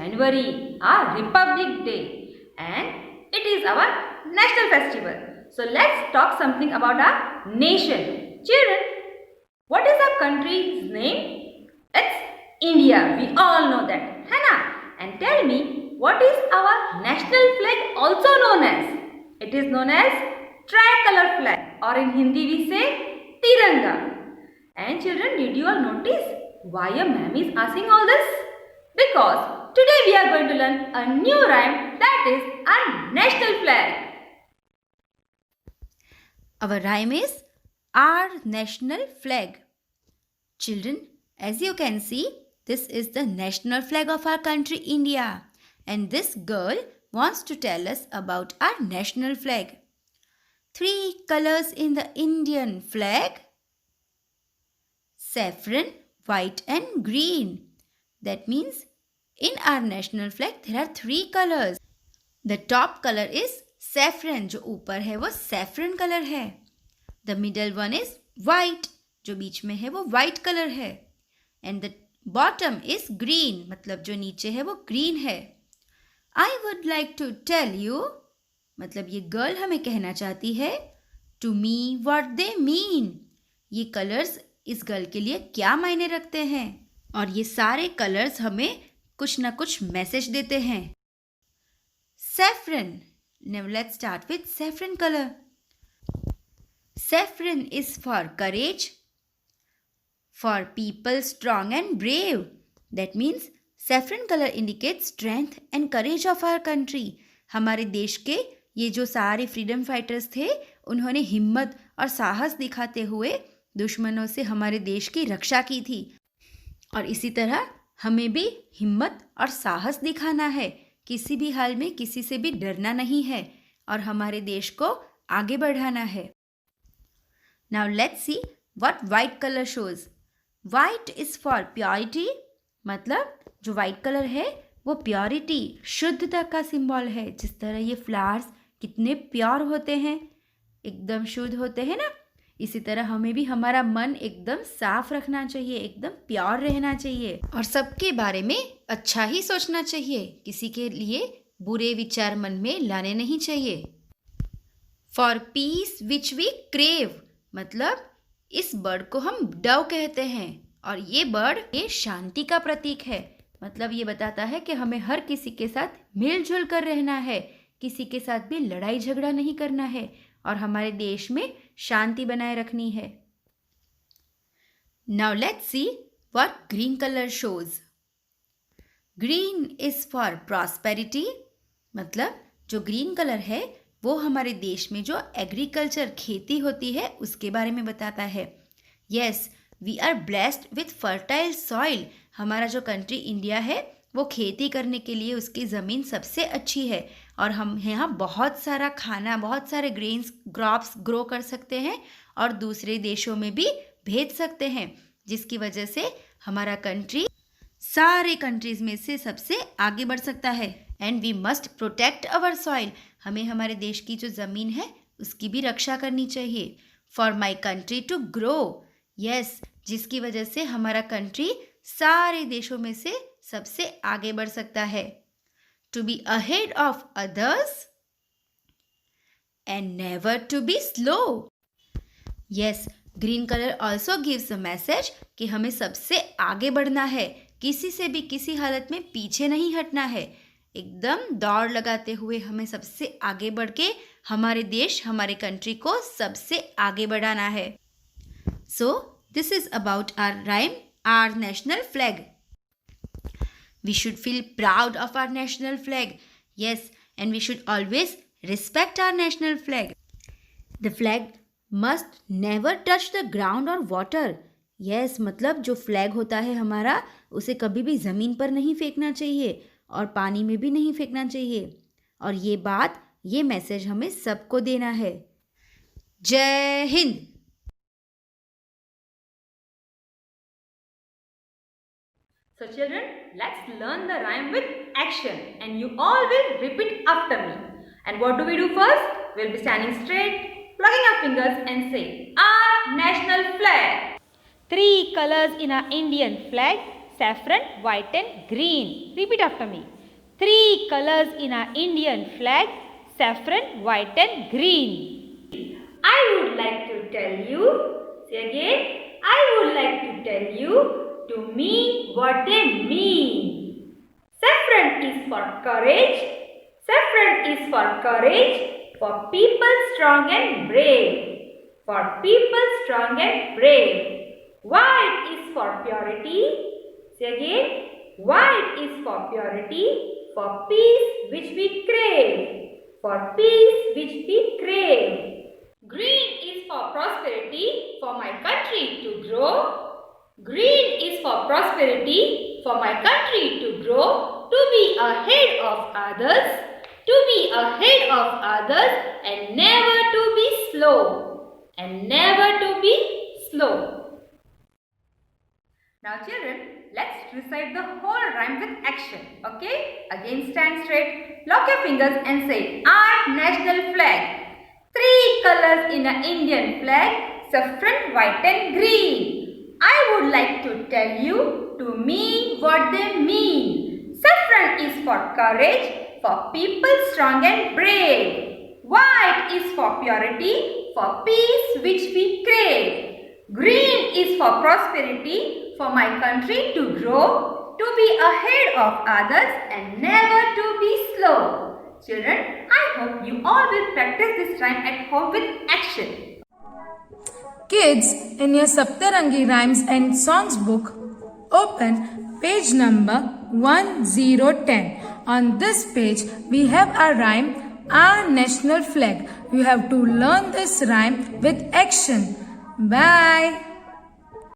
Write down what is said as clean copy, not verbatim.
January, our Republic Day, and it is our national festival. So let's talk something about our nation. Children, what is our country's name? It's India. We all know that, है ना? And tell me, what is our national flag also known as? It is known as tricolor flag, or in Hindi we say Tiranga. And children, did you all notice why a ma'am is asking all this? Because today we are going to learn a new rhyme, that is our national flag. Our rhyme is our national flag. Children, as you can see, this is the national flag of our country India. And this girl wants to tell us about our national flag. 3 colors in the Indian flag: saffron, white and green. That means in our national flag there are 3 colors. The top color is saffron, जो ऊपर है वो saffron color है. The middle one is white, जो बीच में है वो white color है. And the bottom is green, मतलब जो नीचे है वो green है. I would like to tell you, मतलब ये गर्ल हमें कहना चाहती है, to me what they mean. ये कलर्स इस गर्ल के लिए क्या मायने रखते हैं, और ये सारे कलर्स हमें कुछ ना कुछ मैसेज देते हैं. Saffron. Now let's start with saffron color. Saffron is for courage, for people strong and brave. That means saffron color indicates strength and courage of our country. हमारे देश के ये जो सारे फ्रीडम फाइटर्स थे, उन्होंने हिम्मत और साहस दिखाते हुए दुश्मनों से हमारे देश की रक्षा की थी. और इसी तरह हमें भी हिम्मत और साहस दिखाना है. किसी भी हाल में किसी से भी डरना नहीं है और हमारे देश को आगे बढ़ाना है. Now let's see what white color shows. White is for purity. मतलब जो white color है वो प्योरिटी, शुद्धता का सिंबल है. जिस तरह ये फ्लावर्स कितने प्योर होते हैं, एकदम शुद्ध होते हैं ना, इसी तरह हमें भी हमारा मन एकदम साफ रखना चाहिए, एकदम प्योर रहना चाहिए और सबके बारे में अच्छा ही सोचना चाहिए. किसी के लिए बुरे विचार मन में लाने नहीं चाहिए. For peace which we crave, मतलब इस बर्ड को हम डव कहते हैं और ये बर्ड ये शांति का प्रतीक है. मतलब ये बताता है कि हमें हर किसी के साथ मिलजुल कर रहना है, किसी के साथ भी लड़ाई झगड़ा नहीं करना है और हमारे देश में शांति बनाए रखनी है. Now let's see what green color shows. Green is for prosperity. मतलब जो ग्रीन कलर है वो हमारे देश में जो एग्रीकल्चर खेती होती है उसके बारे में बताता है. Yes, we are blessed with fertile soil. हमारा जो कंट्री इंडिया है वो खेती करने के लिए उसकी ज़मीन सबसे अच्छी है और हम यहाँ बहुत सारा खाना, बहुत सारे ग्रेन्स क्रॉप्स ग्रो कर सकते हैं और दूसरे देशों में भी भेज सकते हैं, जिसकी वजह से हमारा कंट्री सारे कंट्रीज़ में से सबसे आगे बढ़ सकता है. And we must protect our soil. हमें हमारे देश की जो ज़मीन है उसकी भी रक्षा करनी चाहिए. For my country to grow. Yes, जिसकी वजह से हमारा कंट्री सारे देशों में से सबसे आगे बढ़ सकता है. To be ahead of others and never to be slow. Yes, green color also gives a message कि हमें सबसे आगे बढ़ना है, किसी से भी किसी हालत में पीछे नहीं हटना है. एकदम दौड़ लगाते हुए हमें सबसे आगे बढ़ के हमारे देश, हमारे कंट्री को सबसे आगे बढ़ाना है. So, this is about our rhyme, our national flag. We should feel proud of our national flag. Yes, and we should always respect our national flag. The flag must never touch the ground or water. Yes, मतलब जो flag होता है हमारा उसे कभी भी ज़मीन पर नहीं फेंकना चाहिए और पानी में भी नहीं फेंकना चाहिए. और ये बात, ये मैसेज हमें सबको देना है. जय Hind. So children, let's learn the rhyme with action and you all will repeat after me. And what do we do first? We'll be standing straight, plucking our fingers and say, our national flag. 3 colors in our Indian flag: saffron, white and green. Repeat after me. Three colors in our Indian flag: saffron, white and green. I would like to tell you, say again, I would like to tell you to me what they mean. Saffron is for courage. Saffron is for courage, for people strong and brave. For people strong and brave. White is for purity. Say again, white is for purity, for peace which we crave. For peace which we crave. Green is for prosperity, for my country to grow. Green is for prosperity, for my country to grow, to be ahead of others, to be ahead of others, and never to be slow, and never to be slow. Now children, let's recite the whole rhyme with action, okay? Again stand straight, lock your fingers and say, our national flag. Three colors in an Indian flag, saffron, white and green. I would like to tell you to me what they mean. Saffron is for courage, for people strong and brave. White is for purity, for peace which we crave. Green is for prosperity, for my country to grow, to be ahead of others and never to be slow. Children, I hope you all will practice this rhyme at home with action. Kids, in your Saptarangi Rhymes and Songs book, open page number 1010. On this page, we have a rhyme, Our National Flag. You have to learn this rhyme with action. Bye.